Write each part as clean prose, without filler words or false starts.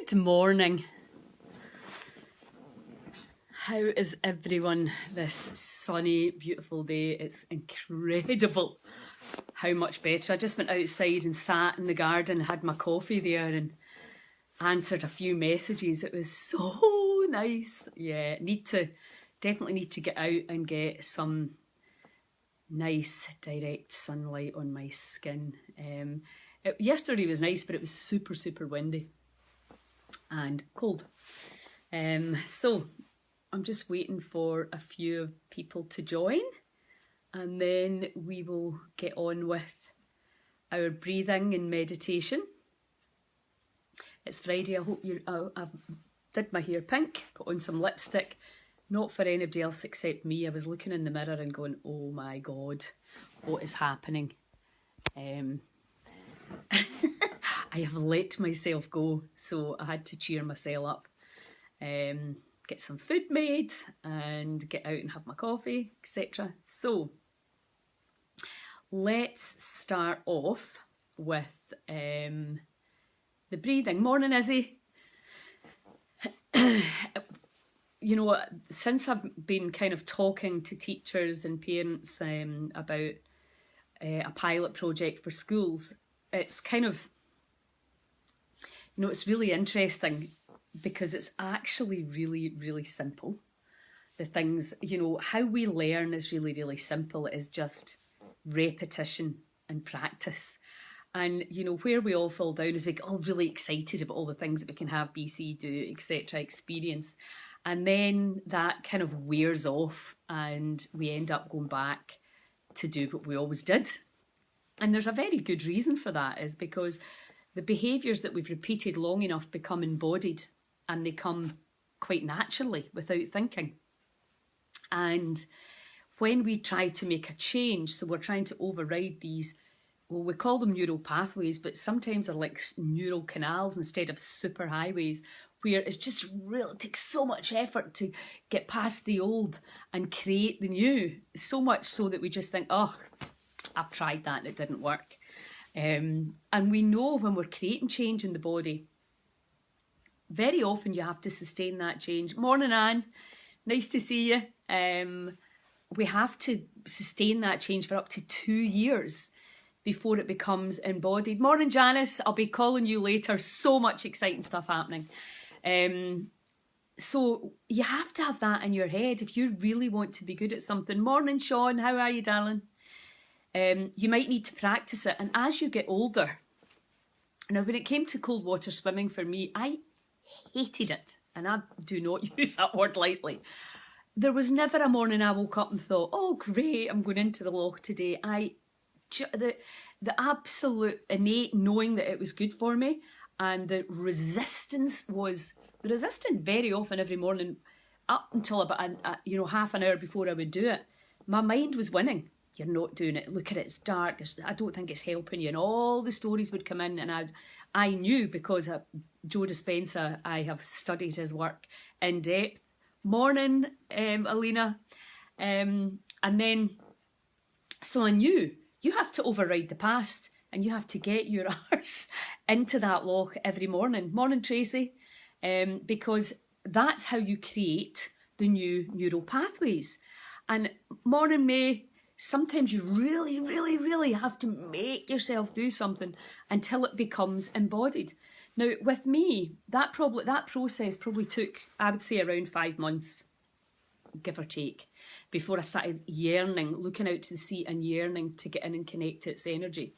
Good morning. How is everyone this sunny, beautiful day? It's incredible how much better. I just went outside and sat in the garden, had my coffee there and answered a few messages. It was so nice. Yeah, definitely need to get out and get some nice direct sunlight on my skin. Yesterday was nice, but it was super, super windy and cold. So I'm just waiting for a few people to join, and then we will get on with our breathing and meditation. It's Friday. I hope I've did my hair pink, put on some lipstick, not for anybody else except me. I was looking in the mirror and going, oh my God, what is happening? I have let myself go, so I had to cheer myself up, get some food made and get out and have my coffee, etc. So let's start off with the breathing. Morning, Izzy. You know, since I've been kind of talking to teachers and parents about a pilot project for schools, it's kind of, you know, it's really interesting because it's actually really, really simple. The things, you know, how we learn is really, really simple. It is just repetition and practice. And, you know, where we all fall down is we get all really excited about all the things that we can have, BC, do, etc., experience. And then that kind of wears off and we end up going back to do what we always did. And there's a very good reason for that, is because the behaviours that we've repeated long enough become embodied and they come quite naturally without thinking. And when we try to make a change, so we're trying to override these, well, we call them neural pathways, but sometimes they're like neural canals instead of super highways, where it's just really, it takes so much effort to get past the old and create the new. So much so that we just think, oh, I've tried that and it didn't work. And we know when we're creating change in the body, very often you have to sustain that change. Morning, Anne. Nice to see you. We have to sustain that change for up to 2 years before it becomes embodied. Morning, Janice. I'll be calling you later. So much exciting stuff happening. So you have to have that in your head if you really want to be good at something. Morning, Sean. How are you, darling? You might need to practice it. And as you get older, now when it came to cold water swimming for me, I hated it. And I do not use that word lightly. There was never a morning I woke up and thought, oh great, I'm going into the loch today. The absolute innate knowing that it was good for me, and the resistance very often every morning up until about half an hour before I would do it. My mind was winning. You're not doing it. Look at it, it's dark. I don't think it's helping you. And all the stories would come in, and I knew, because Joe Dispenza, I have studied his work in depth. Morning, Alina. And then, so I knew you have to override the past and you have to get your arse into that loch every morning. Morning, Tracy. Because that's how you create the new neural pathways. And morning, May. Sometimes you really, really, really have to make yourself do something until it becomes embodied. Now, with me, that process probably took, I would say, around 5 months, give or take, before I started yearning, looking out to the sea and yearning to get in and connect to its energy.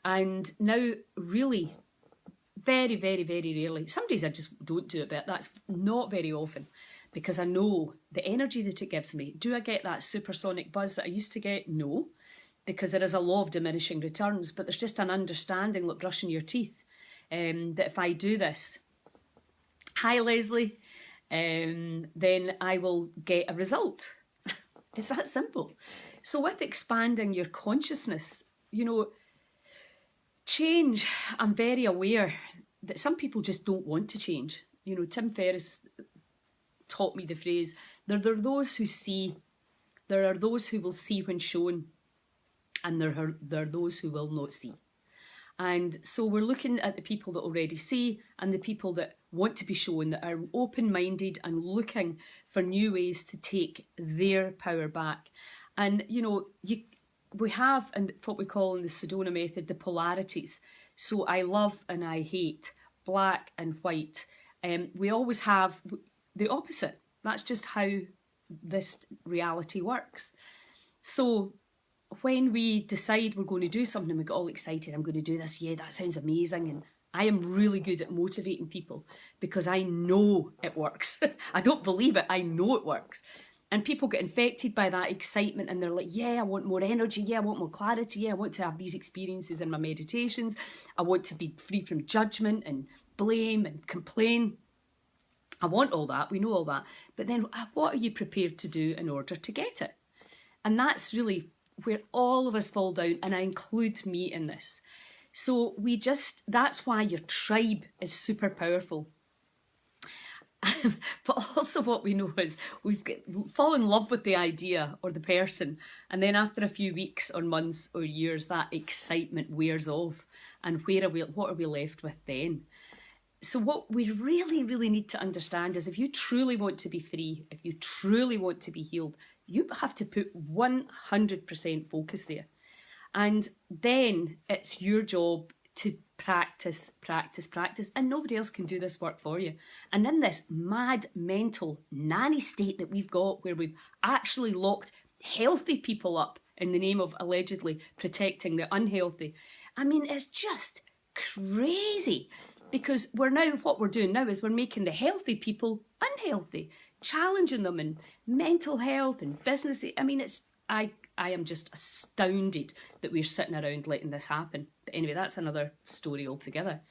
And now, really, very, very, very rarely, some days I just don't do it, but that's not very often, because I know the energy that it gives me. Do I get that supersonic buzz that I used to get? No, because there is a law of diminishing returns, but there's just an understanding, like brushing your teeth, that if I do this, hi Leslie, then I will get a result. It's that simple. So with expanding your consciousness, you know, change, I'm very aware that some people just don't want to change. You know, Tim Ferriss taught me the phrase, there are those who will see when shown, and there are those who will not see. And so we're looking at the people that already see and the people that want to be shown, that are open-minded and looking for new ways to take their power back. And, you know, we have, and what we call in the Sedona method, the polarities. So I love and I hate, black and white. We always have the opposite. That's just how this reality works. So when we decide we're going to do something, we get all excited, I'm going to do this, yeah, that sounds amazing. And I am really good at motivating people because I know it works. I don't believe it, I know it works. And people get infected by that excitement and they're like, yeah, I want more energy, yeah, I want more clarity, yeah, I want to have these experiences in my meditations, I want to be free from judgment and blame and complain. I want all that, we know all that. But then what are you prepared to do in order to get it? And that's really where all of us fall down, and I include me in this. So that's why your tribe is super powerful. But also what we know is fall in love with the idea or the person, and then after a few weeks or months or years, that excitement wears off. And what are we left with then? So what we really, really need to understand is if you truly want to be free, if you truly want to be healed, you have to put 100% focus there. And then it's your job to practice, practice, practice. And nobody else can do this work for you. And in this mad, mental, nanny state that we've got, where we've actually locked healthy people up in the name of allegedly protecting the unhealthy. I mean, it's just crazy. Because what we're doing now is we're making the healthy people unhealthy, challenging them in mental health and business. I mean, I am just astounded that we're sitting around letting this happen. But anyway, that's another story altogether.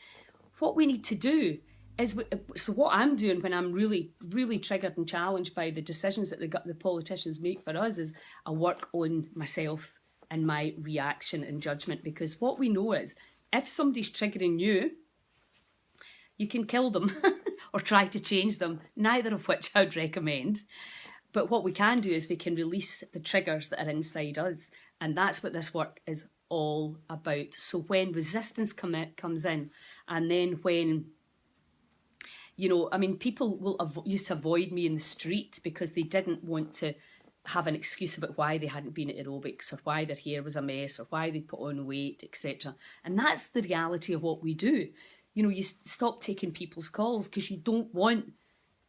What we need to do is, so what I'm doing when I'm really, really triggered and challenged by the decisions that the politicians make for us is I work on myself and my reaction and judgment. Because what we know is if somebody's triggering you, you can kill them or try to change them, neither of which I'd recommend. But what we can do is we can release the triggers that are inside us. And that's what this work is all about. So when resistance comes in, and then when, you know, I mean, people used to avoid me in the street because they didn't want to have an excuse about why they hadn't been at aerobics or why their hair was a mess or why they put on weight, etc. And that's the reality of what we do. You know, you stop taking people's calls because you don't want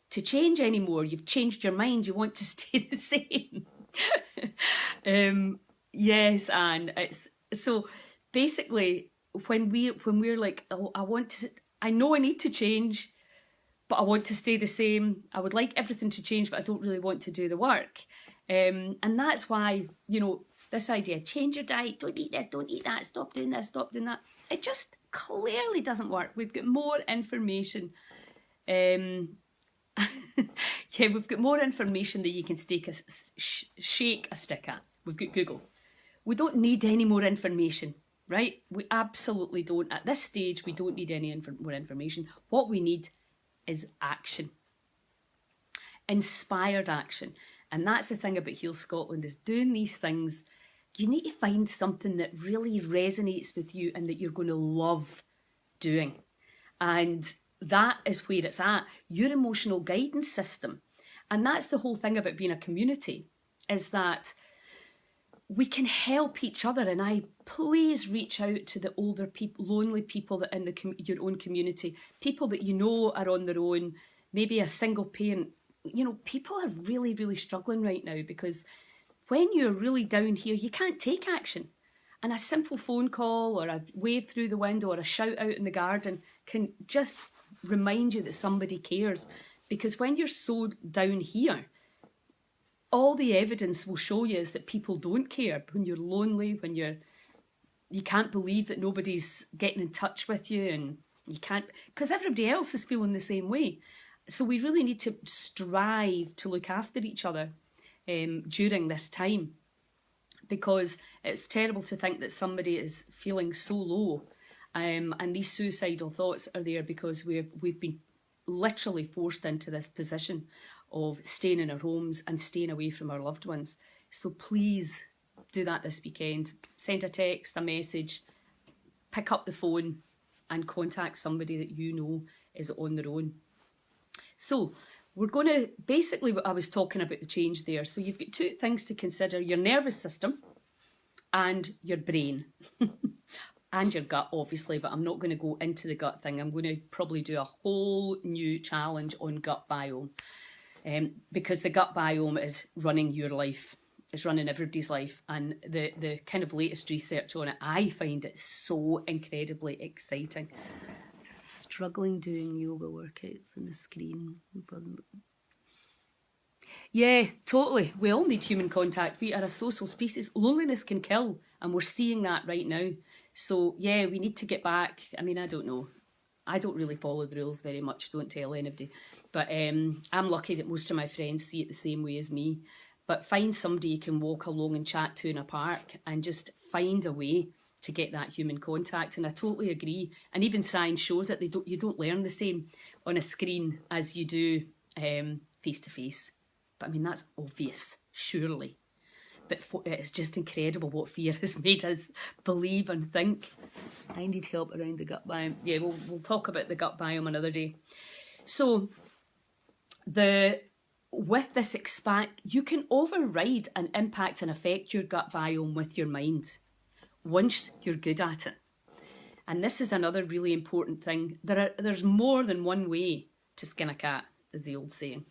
to change anymore. You've changed your mind. You want to stay the same. Yes, and it's so basically when we're like, oh, I know I need to change, but I want to stay the same. I would like everything to change, but I don't really want to do the work. And that's why, you know, this idea, change your diet, don't eat this, don't eat that, stop doing this, stop doing that. It just clearly doesn't work. We've got more information. Yeah, we've got more information that you can shake a stick at. We've got Google. We don't need any more information, right? We absolutely don't. At this stage, we don't need any more information. What we need is action. Inspired action. And that's the thing about Heal Scotland, is doing these things. You need to find something that really resonates with you and that you're going to love doing. And that is where it's at. Your emotional guidance system. And that's the whole thing about being a community, is that we can help each other. And please reach out to the older people, lonely people that in your own community, people that you know are on their own, maybe a single parent. You know, people are really, really struggling right now because when you're really down here, you can't take action. And a simple phone call or a wave through the window or a shout out in the garden can just remind you that somebody cares. Because when you're so down here, all the evidence will show you is that people don't care. When you're lonely, when you can't believe that nobody's getting in touch with you, and you can't, because everybody else is feeling the same way. So we really need to strive to look after each other during this time, because it's terrible to think that somebody is feeling so low, and these suicidal thoughts are there because we've been literally forced into this position of staying in our homes and staying away from our loved ones. So please do that this weekend. Send a text, a message, pick up the phone and contact somebody that you know is on their own. So we're going to, basically what I was talking about the change there. So you've got two things to consider: your nervous system and your brain. And your gut, obviously, but I'm not going to go into the gut thing. I'm going to probably do a whole new challenge on gut biome, because the gut biome is running your life. It's running everybody's life. And the kind of latest research on it, I find it so incredibly exciting. Struggling doing yoga workouts on the screen. Yeah, totally. We all need human contact. We are a social species. Loneliness can kill, and we're seeing that right now. So yeah, we need to get back. I mean, I don't know. I don't really follow the rules very much. Don't tell anybody. But I'm lucky that most of my friends see it the same way as me. But find somebody you can walk along and chat to in a park, and just find a way to get that human contact. And I totally agree. And even science shows that you don't learn the same on a screen as you do face to face. But I mean, that's obvious, surely. But it's just incredible what fear has made us believe and think. I need help around the gut biome. Yeah, we'll talk about the gut biome another day. So with this you can override and impact and affect your gut biome with your mind once you're good at it. And this is another really important thing. There's more than one way to skin a cat, is the old saying.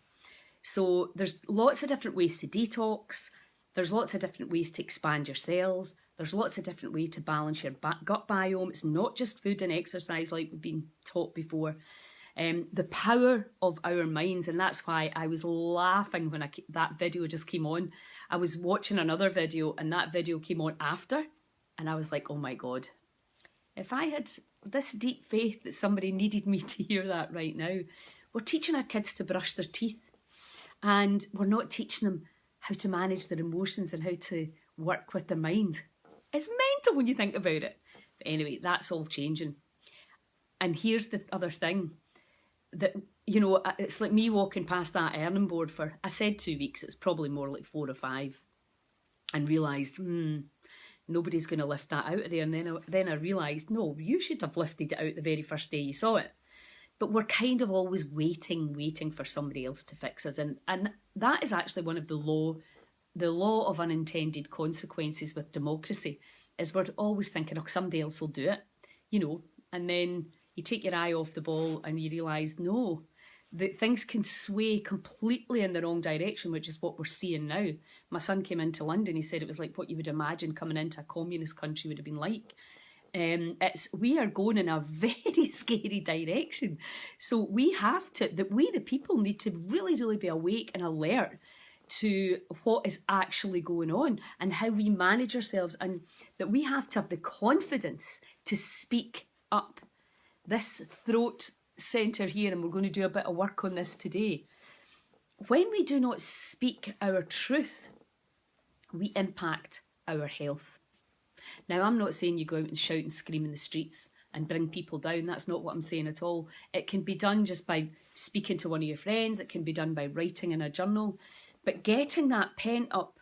So there's lots of different ways to detox. There's lots of different ways to expand your cells. There's lots of different ways to balance your gut biome. It's not just food and exercise like we've been taught before. The power of our minds, and that's why I was laughing when that video just came on. I was watching another video, and that video came on after, and I was like, oh my God. If I had this deep faith that somebody needed me to hear that right now. We're teaching our kids to brush their teeth, and we're not teaching them how to manage their emotions and how to work with their mind. It's mental when you think about it. But anyway, that's all changing. And here's the other thing, that, you know, it's like me walking past that earning board for, I said 2 weeks, it's probably more like 4 or 5, and realised, nobody's going to lift that out of there. And then I realised, no, you should have lifted it out the very first day you saw it. But we're kind of always waiting for somebody else to fix us. And that is actually one of the law of unintended consequences with democracy, is we're always thinking, oh, somebody else will do it, you know, and then you take your eye off the ball and you realise, no, that things can sway completely in the wrong direction, which is what we're seeing now. My son came into London, he said it was like what you would imagine coming into a communist country would have been like. We are going in a very scary direction. So we the people need to really, really be awake and alert to what is actually going on and how we manage ourselves, and that we have to have the confidence to speak up. This throat centre here, and we're going to do a bit of work on this today. When we do not speak our truth, we impact our health. Now, I'm not saying you go out and shout and scream in the streets and bring people down. That's not what I'm saying at all. It can be done just by speaking to one of your friends. It can be done by writing in a journal. But getting that pent up,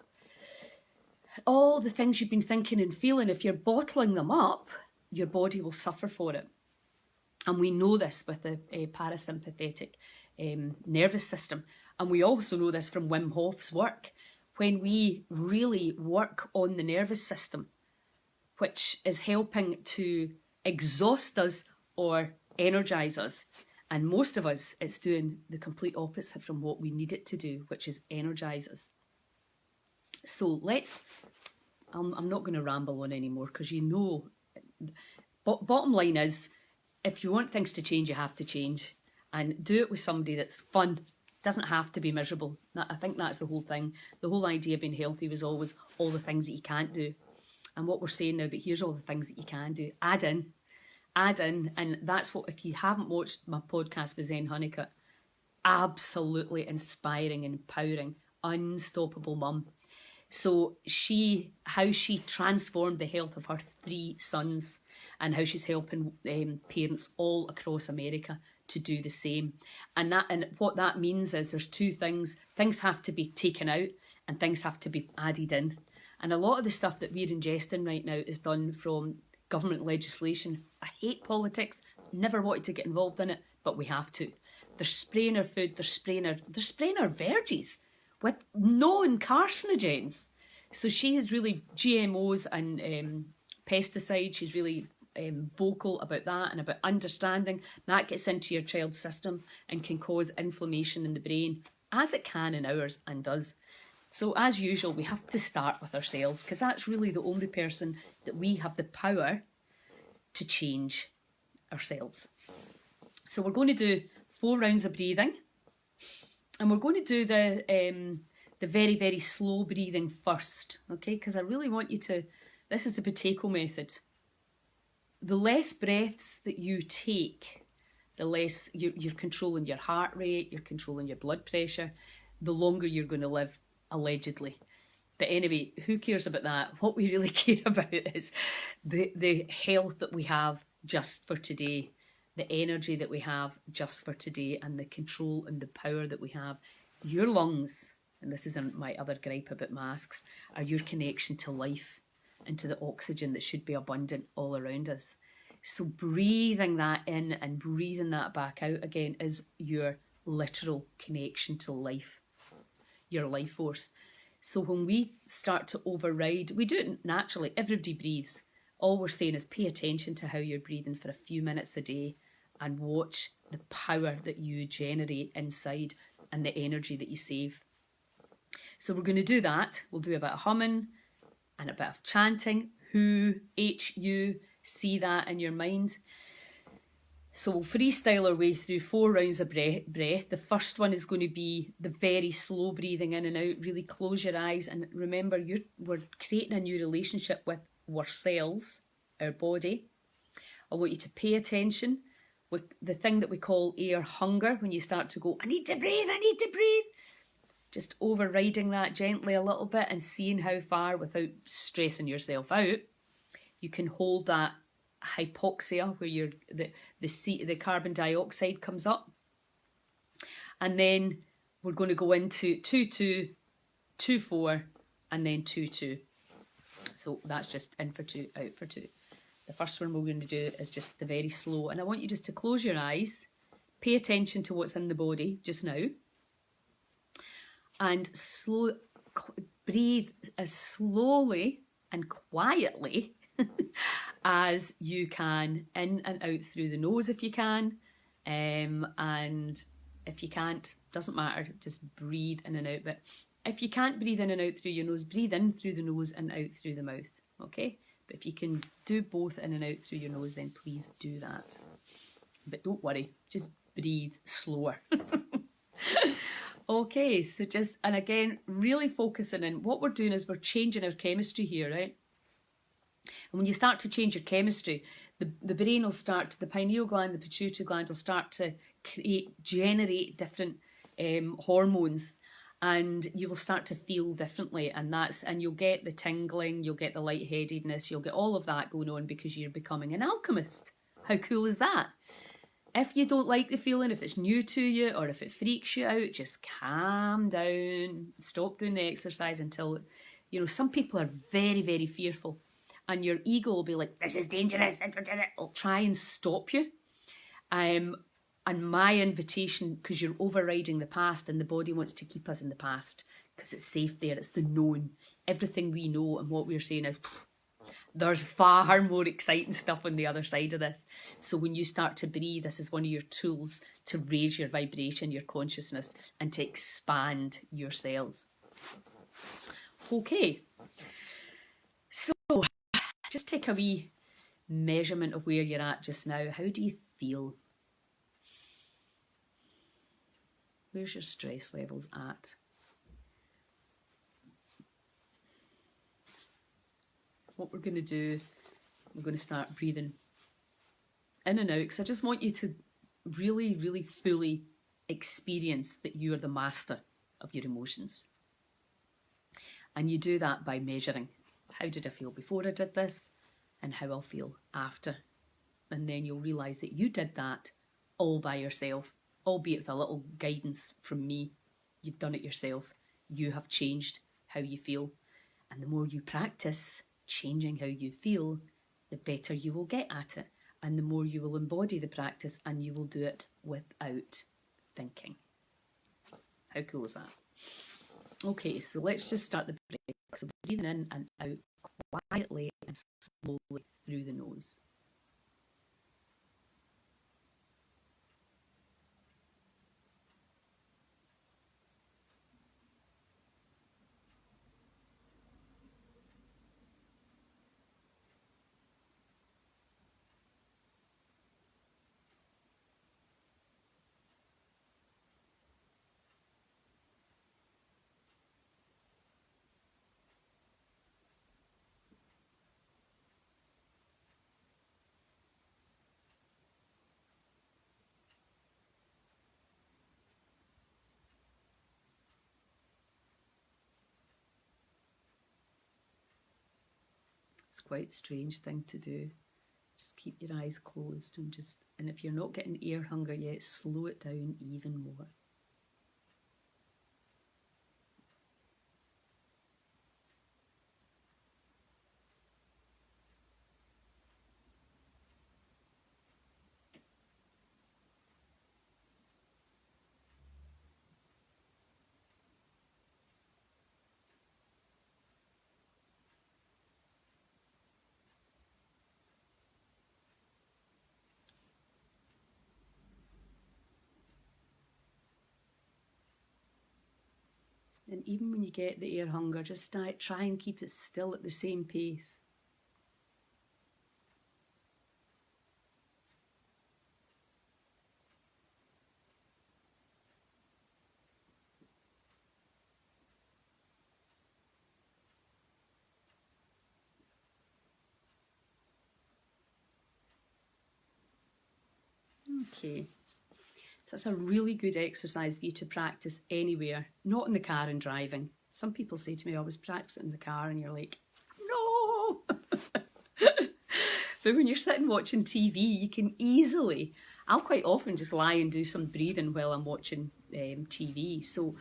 all the things you've been thinking and feeling, if you're bottling them up, your body will suffer for it. And we know this with the parasympathetic nervous system. And we also know this from Wim Hof's work. When we really work on the nervous system, which is helping to exhaust us or energise us. And most of us, it's doing the complete opposite from what we need it to do, which is energise us. So I'm not going to ramble on anymore, because you know, bottom line is, if you want things to change, you have to change. And do it with somebody that's fun. It doesn't have to be miserable. I think that's the whole thing. The whole idea of being healthy was always all the things that you can't do. And what we're saying now, but here's all the things that you can do. Add in. And that's what, if you haven't watched my podcast with Zen Honeycutt, absolutely inspiring, empowering, unstoppable mum. So how she transformed the health of her 3 sons, and how she's helping parents all across America to do the same. And what that means is there's 2 things. Things have to be taken out and things have to be added in. And a lot of the stuff that we're ingesting right now is done from government legislation. I hate politics, never wanted to get involved in it, but we have to. They're spraying our food, they're spraying our verges with known carcinogens. So she is really GMOs and pesticides. She's really vocal about that and about understanding that gets into your child's system and can cause inflammation in the brain, as it can in ours and does. So as usual, we have to start with ourselves, because that's really the only person that we have the power to change ourselves. So we're going to do 4 rounds of breathing, and we're going to do the very, very slow breathing first, okay? Because I really want you to, this is the potato method. The less breaths that you take, the less you're controlling your heart rate, you're controlling your blood pressure, the longer you're going to live, allegedly. But anyway, who cares about that? What we really care about is the health that we have just for today, the energy that we have just for today, and the control and the power that we have. Your lungs, and this isn't my other gripe about masks, are your connection to life and to the oxygen that should be abundant all around us. So breathing that in and breathing that back out again is your literal connection to life, your life force. So when we start to override, we do it naturally, everybody breathes. All we're saying is pay attention to how you're breathing for a few minutes a day and watch the power that you generate inside and the energy that you save. So we're going to do that. We'll do a bit of humming and a bit of chanting. Who, H-U, see that in your mind. So we'll freestyle our way through 4 rounds of breath. The first one is going to be the very slow breathing in and out. Really close your eyes and remember we're creating a new relationship with ourselves, our body. I want you to pay attention with the thing that we call air hunger. When you start to go, I need to breathe, I need to breathe. Just overriding that gently a little bit and seeing how far, without stressing yourself out, you can hold that hypoxia where the carbon dioxide comes up. And then we're going to go into 2-2, 2-4, and then 2-2. So that's just in for 2, out for 2. The first one we're going to do is just the very slow. And I want you just to close your eyes, pay attention to what's in the body just now, and breathe as slowly and quietly as you can, in and out through the nose if you can, and if you can't, doesn't matter, just breathe in and out. But if you can't breathe in and out through your nose, breathe in through the nose and out through the mouth, okay? But if you can do both in and out through your nose, then please do that. But don't worry, just breathe slower. Okay, so just, and again, really focusing in, what we're doing is we're changing our chemistry here, right? And when you start to change your chemistry, the brain will start, the pineal gland, the pituitary gland will start to generate different hormones, and you will start to feel differently, and you'll get the tingling, you'll get the lightheadedness, you'll get all of that going on because you're becoming an alchemist. How cool is that? If you don't like the feeling, if it's new to you, or if it freaks you out, just calm down, stop doing the exercise until, some people are very, very fearful. And your ego will be like, this is dangerous, it'll try and stop you. And my invitation, because you're overriding the past and the body wants to keep us in the past, because it's safe there, it's the known. Everything we know and what we're saying is, there's far more exciting stuff on the other side of this. So when you start to breathe, this is one of your tools to raise your vibration, your consciousness, and to expand your cells. Okay. So just take a wee measurement of where you're at just now. How do you feel? Where's your stress levels at? What we're going to do, we're going to start breathing in and out, because I just want you to really, really fully experience that you are the master of your emotions. And you do that by measuring. How did I feel before I did this? And how I'll feel after. And then you'll realise that you did that all by yourself, albeit with a little guidance from me. You've done it yourself. You have changed how you feel. And the more you practice changing how you feel, the better you will get at it, and the more you will embody the practice, and you will do it without thinking. How cool is that? Okay, so let's just start the breath. So breathing in and out quietly and slowly through the nose. It's quite a strange thing to do. Just keep your eyes closed and if you're not getting air hunger yet, slow it down even more. And even when you get the air hunger, just try and keep it still at the same pace. Okay, so that's a really good exercise for you to practice anywhere, not in the car and driving. Some people say to me, I was practicing in the car, and you're like, no! But when you're sitting watching TV, you can easily, I'll quite often just lie and do some breathing while I'm watching TV. So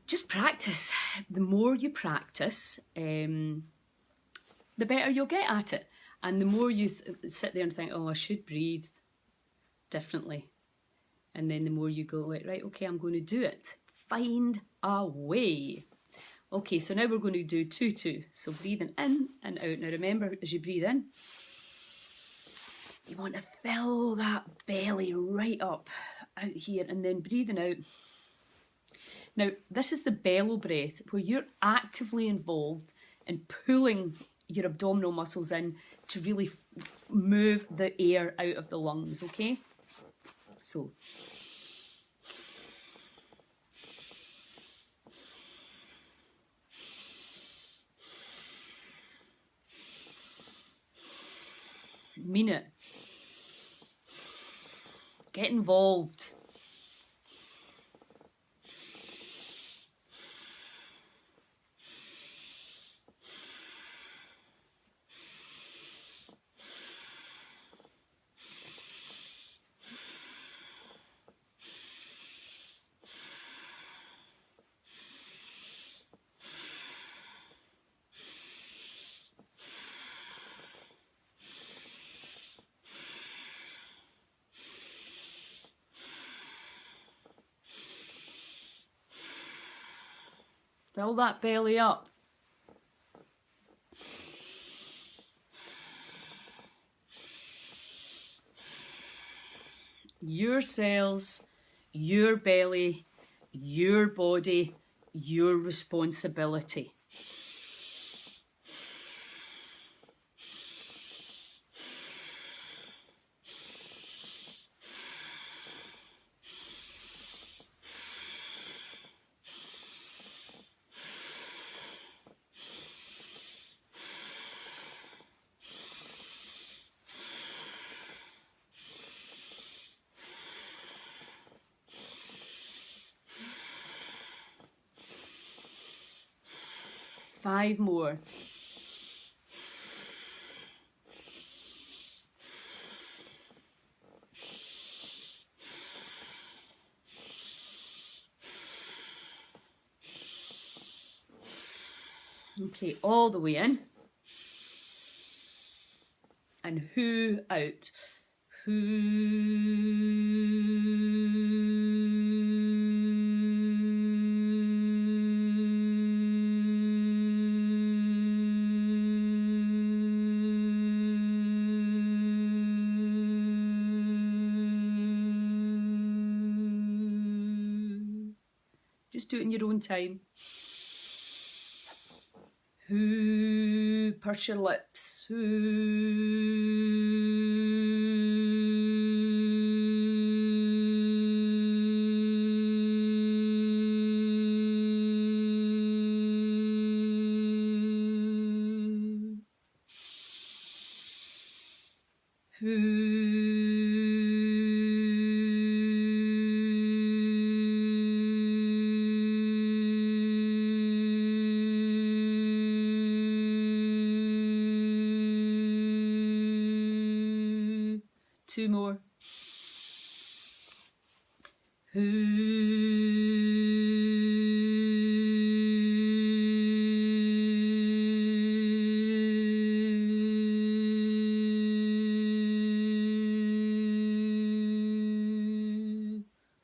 just practice. The more you practice, the better you'll get at it. And the more you sit there and think, oh, I should breathe differently. And then the more you go, like, right, okay, I'm going to do it. Find a way. Okay, so now we're going to do 2-2. So breathing in and out. Now remember, as you breathe in, you want to fill that belly right up out here, and then breathing out. Now, this is the bellow breath, where you're actively involved in pulling your abdominal muscles in to really move the air out of the lungs, okay? So, mean it. Get involved. Fill that belly up. Your cells, your belly, your body, your responsibility. Five more. Okay, all the way in. and who out. Who. Just do it in your own time. Who. Purse your lips. Two more.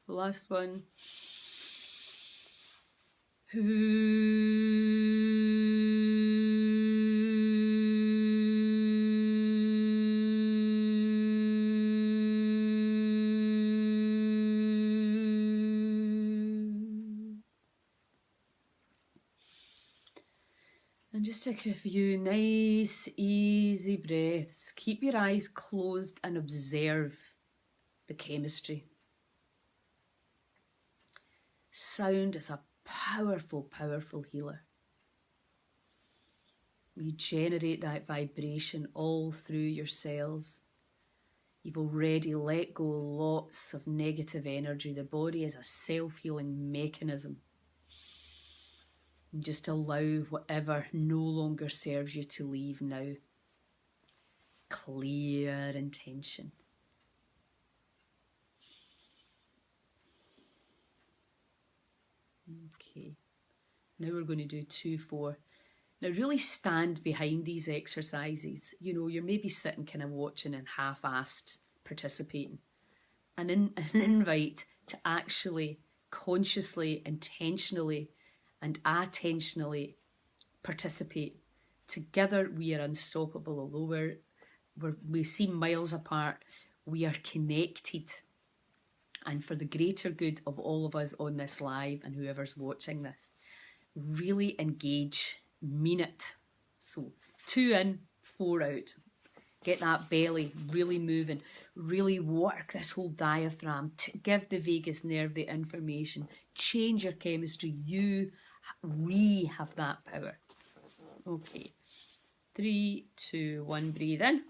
Last one. And just take a few nice, easy breaths. Keep your eyes closed and observe the chemistry. Sound is a powerful, powerful healer. You generate that vibration all through your cells. You've already let go lots of negative energy. The body is a self-healing mechanism. And just allow whatever no longer serves you to leave now. Clear intention. Okay. Now we're going to do 2-4. Now really stand behind these exercises. You know, you're maybe sitting kind of watching and half-assed participating. An invite to actually consciously, intentionally and attentionally participate. Together we are unstoppable. Although we seem miles apart, we are connected. And for the greater good of all of us on this live and whoever's watching this, really engage, mean it. So 2 in, 4 out. Get that belly really moving. Really work this whole diaphragm. Give the vagus nerve the information. Change your chemistry. We have that power. Okay. 3, 2, 1. Breathe in.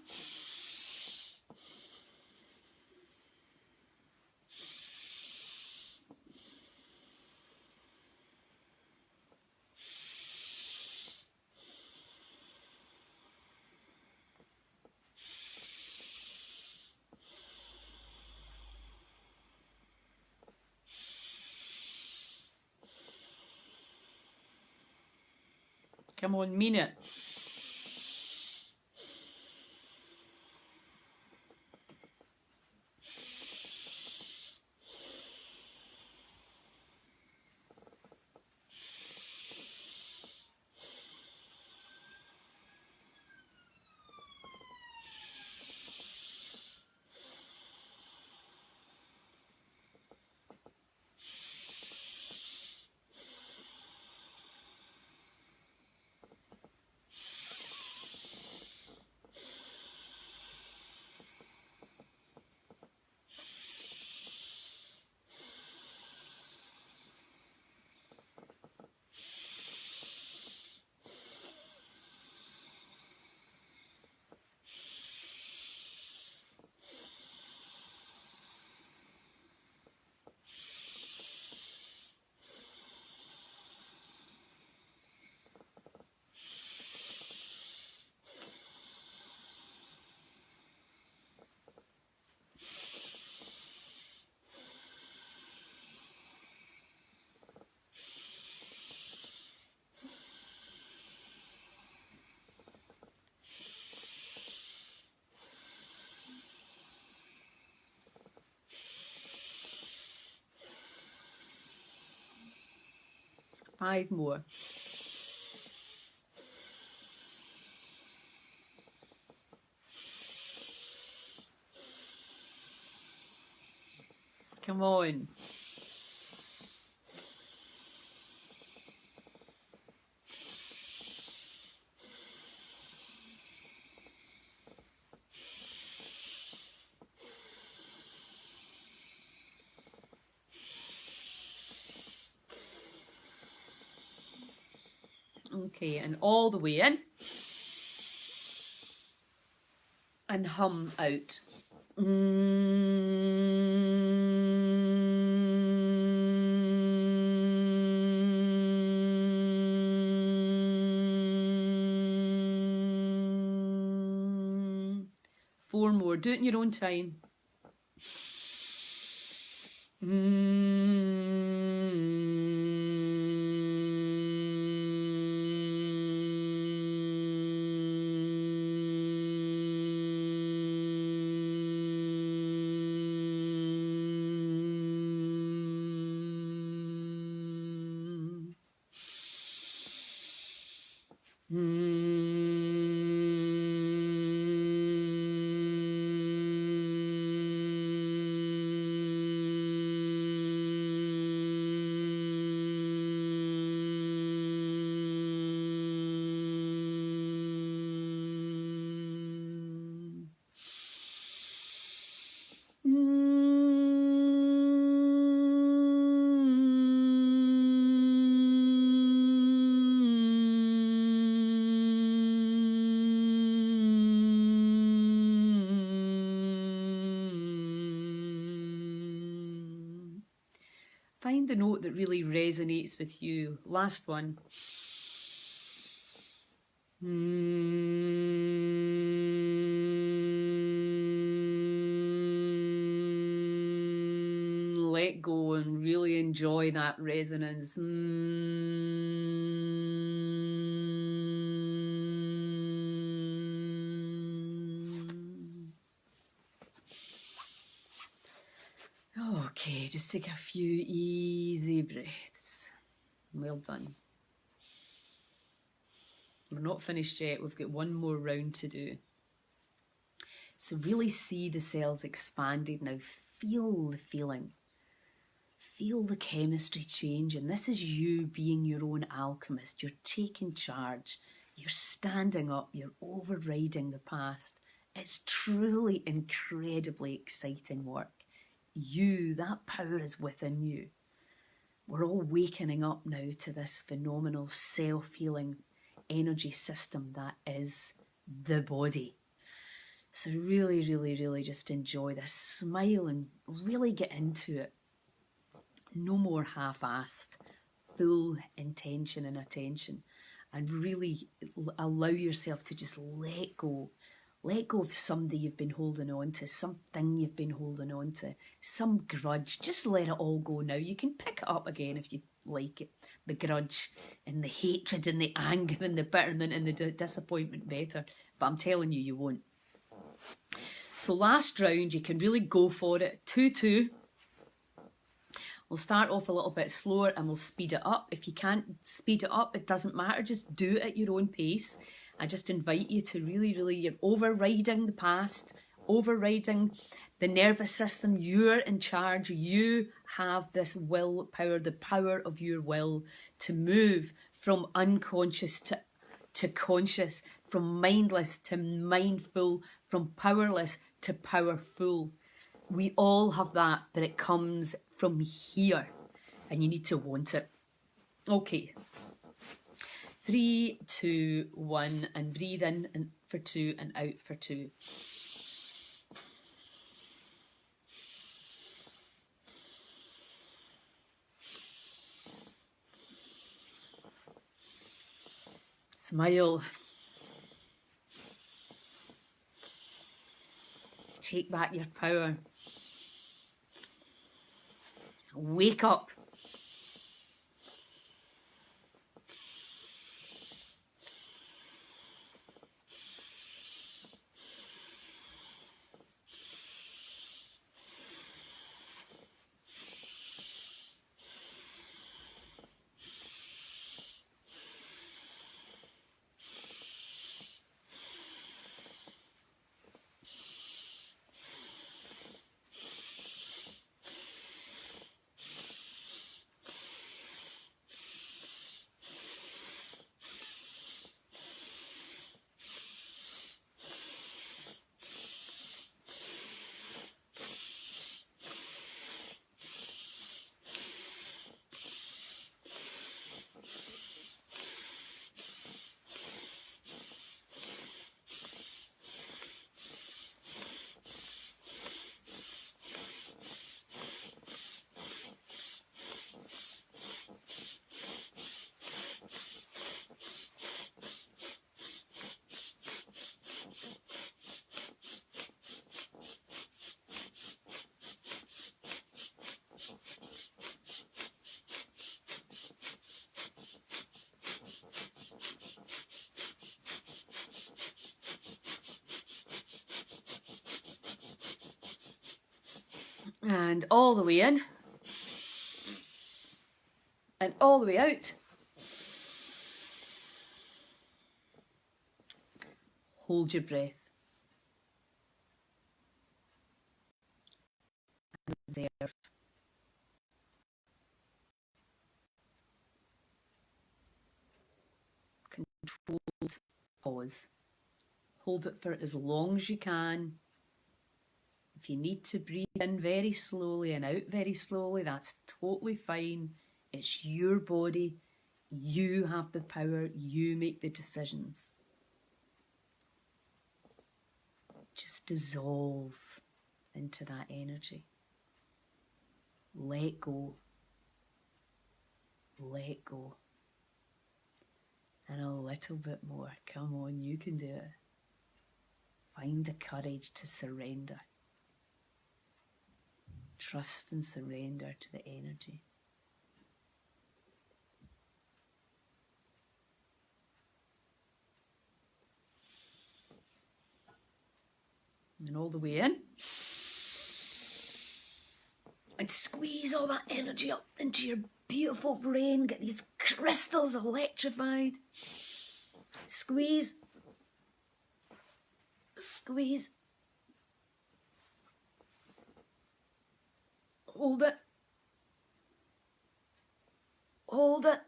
Come on, mean it. 5 more. Come on. Okay, and all the way in. And hum out. Four more. Do it in your own time. Find the note that really resonates with you. Last one. Let go and really enjoy that resonance. Okay, just take a few easy breaths. Well done. We're not finished yet. We've got one more round to do. So really see the cells expanded now. Feel the feeling. Feel the chemistry change. And this is you being your own alchemist. You're taking charge. You're standing up. You're overriding the past. It's truly incredibly exciting work. You, that power is within you. We're all wakening up now to this phenomenal self-healing energy system that is the body. So really, really, really just enjoy this. Smile and really get into it. No more half-assed, full intention and attention. And really allow yourself to just let go. Let go of somebody you've been holding on to, something you've been holding on to, some grudge. Just let it all go now. You can pick it up again if you like it. The grudge and the hatred and the anger and the bitterment and the disappointment better. But I'm telling you, you won't. So last round, you can really go for it. 2-2. We'll start off a little bit slower and we'll speed it up. If you can't speed it up, it doesn't matter. Just do it at your own pace. I just invite you to really, you're overriding the past, overriding the nervous system. You're in charge. You have this will power, the power of your will to move from unconscious to conscious, from mindless to mindful, from powerless to powerful. We all have that, but it comes from here and you need to want it. Okay. 3, 2, 1, and breathe in and for 2 and out for 2. Smile. Take back your power. Wake up. And all the way in. And all the way out. Hold your breath. And observe. Controlled pause. Hold it for as long as you can. If you need to breathe in very slowly and out very slowly, that's totally fine. It's your body. You have the power. You make the decisions. Just dissolve into that energy. Let go. Let go. And a little bit more. Come on, you can do it. Find the courage to surrender. Trust and surrender to the energy. And all the way in. And squeeze all that energy up into your beautiful brain. Get these crystals electrified. Squeeze. Squeeze. Hold it. Hold it.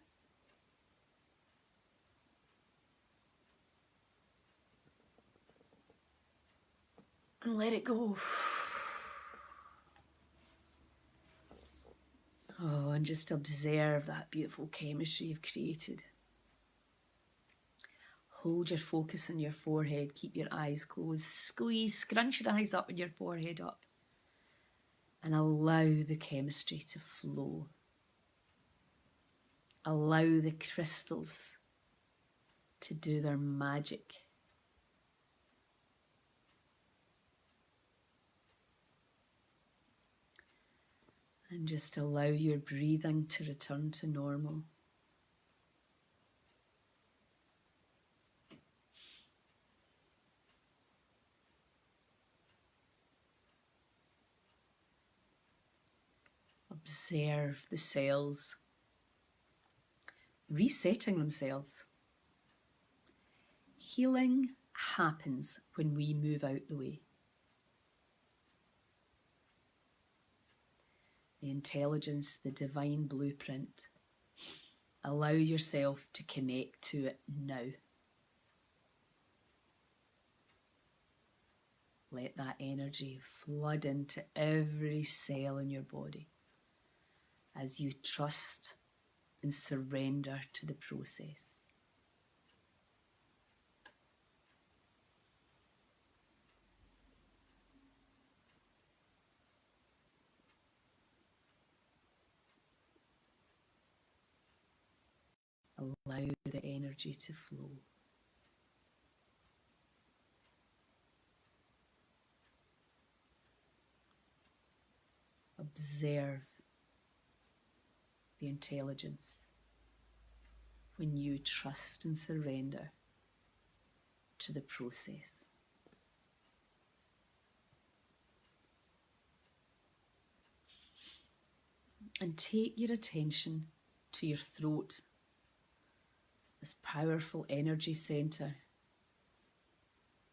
And let it go. Oh, and just observe that beautiful chemistry you've created. Hold your focus on your forehead. Keep your eyes closed. Squeeze, scrunch your eyes up and your forehead up. And allow the chemistry to flow. Allow the crystals to do their magic. And just allow your breathing to return to normal. Observe the cells resetting themselves. Healing happens when we move out the way. The intelligence, the divine blueprint. Allow yourself to connect to it now. Let that energy flood into every cell in your body as you trust and surrender to the process. Allow the energy to flow. Observe the intelligence when you trust and surrender to the process. And take your attention to your throat, this powerful energy center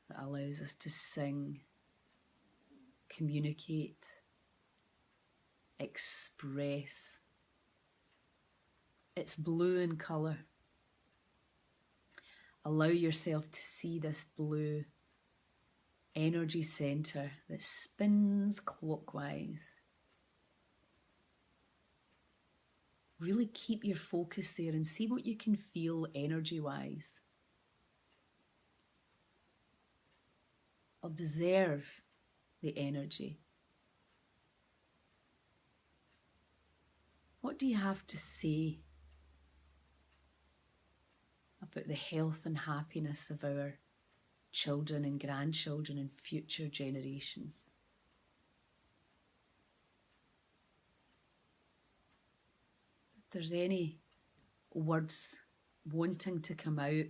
that allows us to sing, communicate, express. It's blue in colour. Allow yourself to see this blue energy centre that spins clockwise. Really keep your focus there and see what you can feel energy-wise. Observe the energy. What do you have to say about the health and happiness of our children and grandchildren and future generations? If there's any words wanting to come out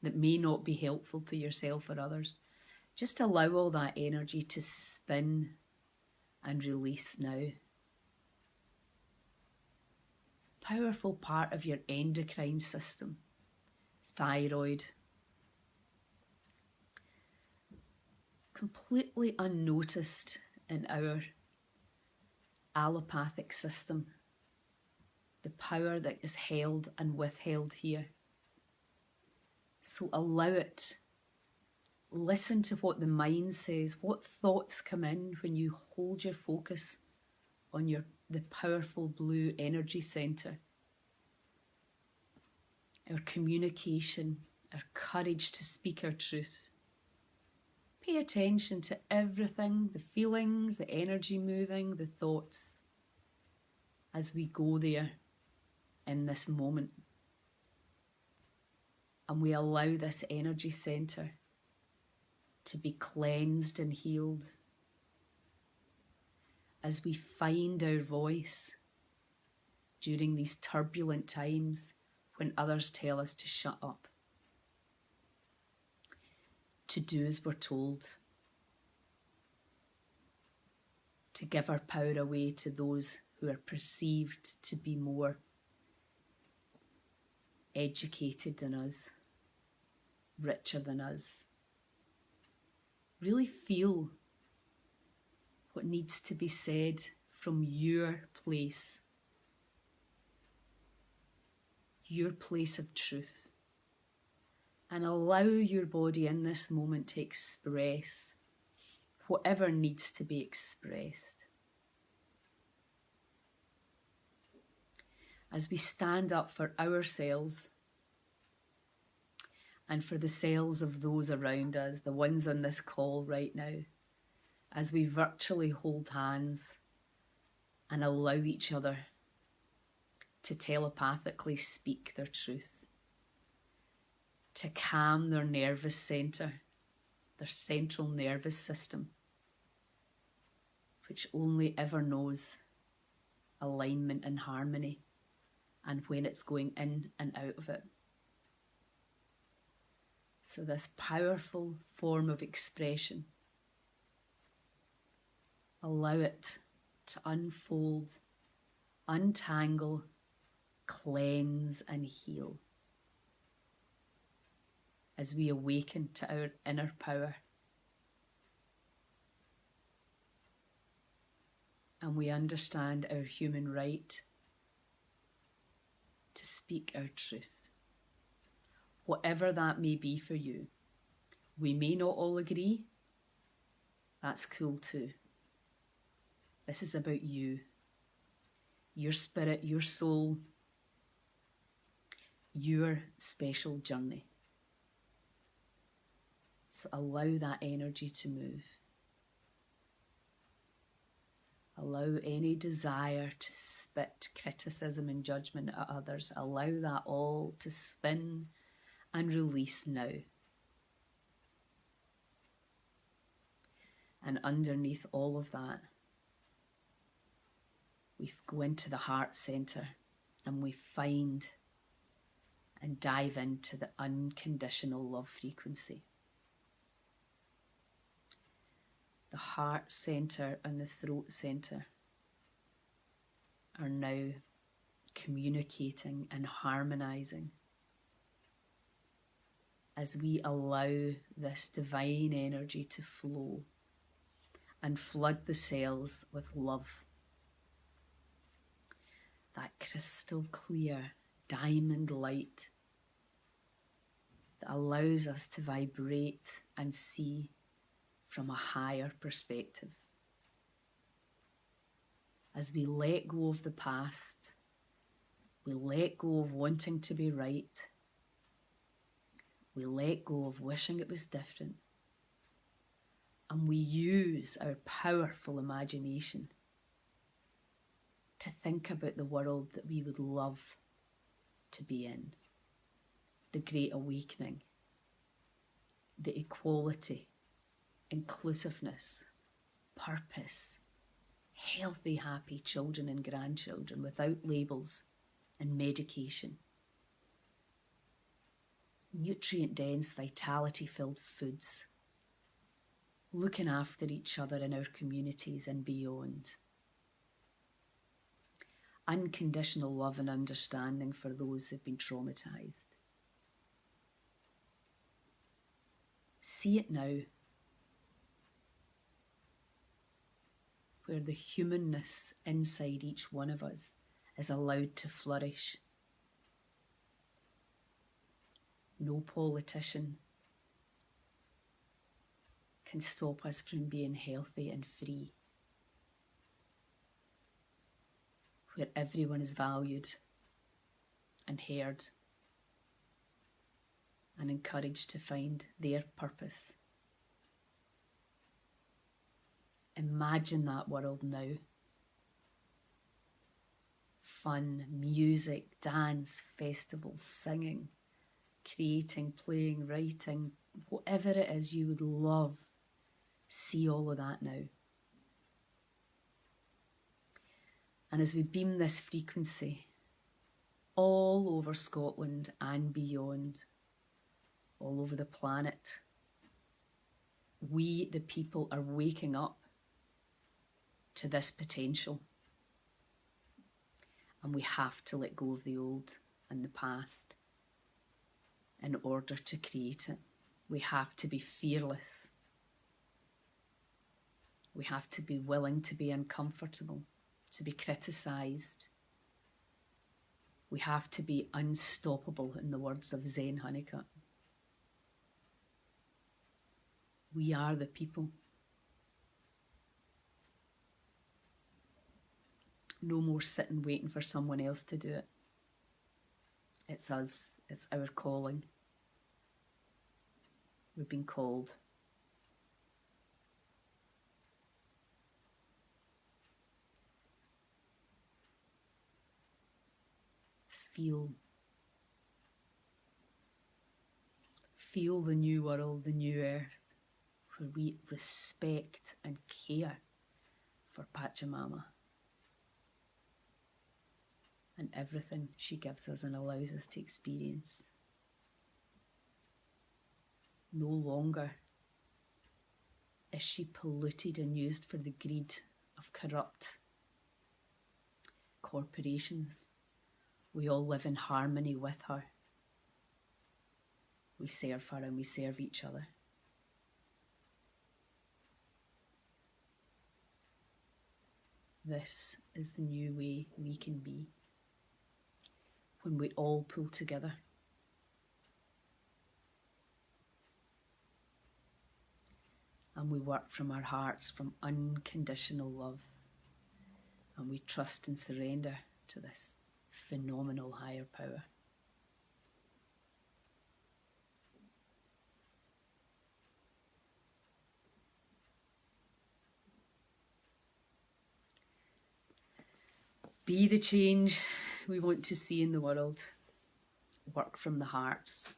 that may not be helpful to yourself or others, just allow all that energy to spin and release now. Powerful part of your endocrine system, thyroid. Completely unnoticed in our allopathic system. The power that is held and withheld here. So allow it. Listen to what the mind says. What thoughts come in when you hold your focus on the powerful blue energy centre. Our communication, our courage to speak our truth. Pay attention to everything, the feelings, the energy moving, the thoughts, as we go there in this moment. And we allow this energy centre to be cleansed and healed as we find our voice during these turbulent times when others tell us to shut up, to do as we're told, to give our power away to those who are perceived to be more educated than us, richer than us. Really feel what needs to be said from your place of truth, and allow your body in this moment to express whatever needs to be expressed. As we stand up for ourselves and for the selves of those around us, the ones on this call right now, as we virtually hold hands and allow each other to telepathically speak their truth, to calm their nervous centre, their central nervous system, which only ever knows alignment and harmony and when it's going in and out of it. So this powerful form of expression, allow it to unfold, untangle, cleanse and heal as we awaken to our inner power and we understand our human right to speak our truth, whatever that may be for you. We may not all agree. That's cool too. This is about you, your spirit, your soul, your special journey. So allow that energy to move. Allow any desire to spit criticism and judgment at others. Allow that all to spin and release now. And underneath all of that, we go into the heart centre and we find and dive into the unconditional love frequency. The heart centre and the throat centre are now communicating and harmonising as we allow this divine energy to flow and flood the cells with love. That crystal clear diamond light that allows us to vibrate and see from a higher perspective. As we let go of the past, we let go of wanting to be right, we let go of wishing it was different, and we use our powerful imagination to think about the world that we would love to be in, the Great Awakening, the equality, inclusiveness, purpose, healthy, happy children and grandchildren without labels and medication, nutrient-dense, vitality-filled foods, looking after each other in our communities and beyond. Unconditional love and understanding for those who've been traumatised. See it now, where the humanness inside each one of us is allowed to flourish. No politician can stop us from being healthy and free, where everyone is valued and heard and encouraged to find their purpose. Imagine that world now. Fun, music, dance, festivals, singing, creating, playing, writing, whatever it is you would love. See all of that now. And as we beam this frequency all over Scotland and beyond, all over the planet, we, the people, are waking up to this potential. And we have to let go of the old and the past in order to create it. We have to be fearless. We have to be willing to be uncomfortable, to be criticised. We have to be unstoppable, in the words of Zen Honeycutt. We are the people. No more sitting waiting for someone else to do it. It's us. It's our calling. We've been called. Feel the new world, the new earth, where we respect and care for Pachamama and everything she gives us and allows us to experience. No longer is she polluted and used for the greed of corrupt corporations. We all live in harmony with her. We serve her and we serve each other. This is the new way we can be when we all pull together. And we work from our hearts, from unconditional love. And we trust and surrender to this phenomenal higher power. Be the change we want to see in the world. Work from the hearts.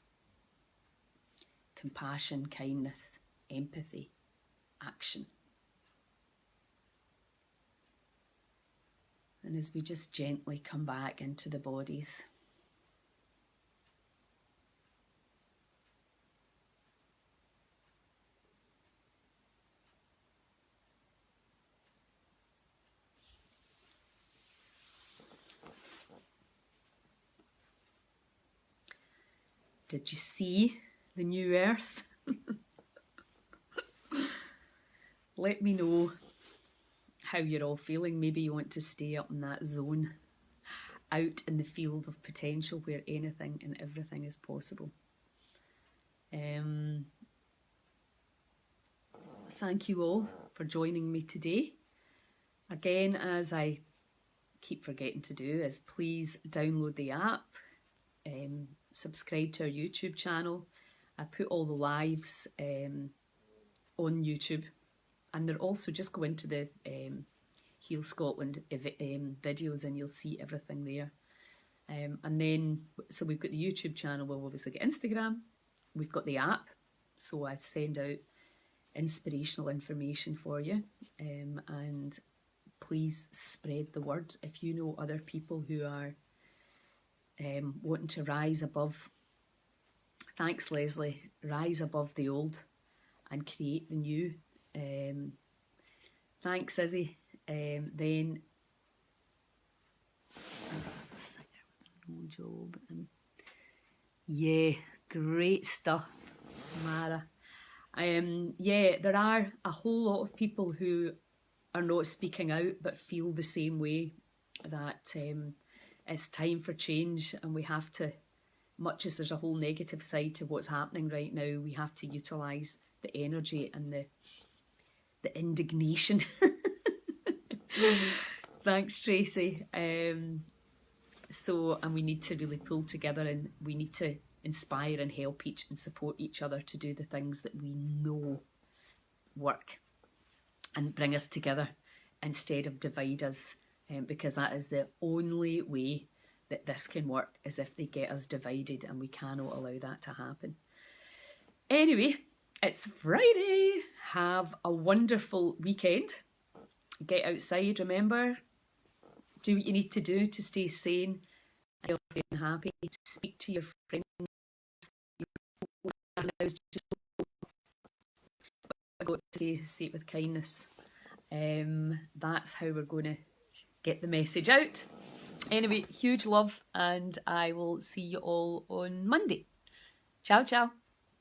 Compassion, kindness, empathy, action. And as we just gently come back into the bodies, did you see the new earth? Let me know how you're all feeling. Maybe you want to stay up in that zone, out in the field of potential where anything and everything is possible. Thank you all for joining me today. Again, as I keep forgetting to do, is please download the app, subscribe to our YouTube channel. I put all the lives on YouTube. And they're also, just go into the Heal Scotland videos and you'll see everything there. And then, so we've got the YouTube channel, we'll obviously get Instagram. We've got the app, so I send out inspirational information for you. And please spread the word if you know other people who are wanting to rise above. Thanks, Leslie. Rise above the old and create the new. Thanks, Izzy. Then that's a singer with no job. And yeah, great stuff, Mara. Yeah, there are a whole lot of people who are not speaking out but feel the same way, that it's time for change, and we have to, much as there's a whole negative side to what's happening right now, we have to utilise the energy and the indignation. Thanks, Tracy. And we need to really pull together, and we need to inspire and help and support each other to do the things that we know work and bring us together instead of divide us, because that is the only way that this can work, is if they get us divided, and we cannot allow that to happen. Anyway, it's Friday. Have a wonderful weekend. Get outside, remember. Do what you need to do to stay sane, healthy and happy. Speak to your friends. I've got to say it with kindness. That's how we're going to get the message out. Anyway, huge love, and I will see you all on Monday. Ciao, ciao.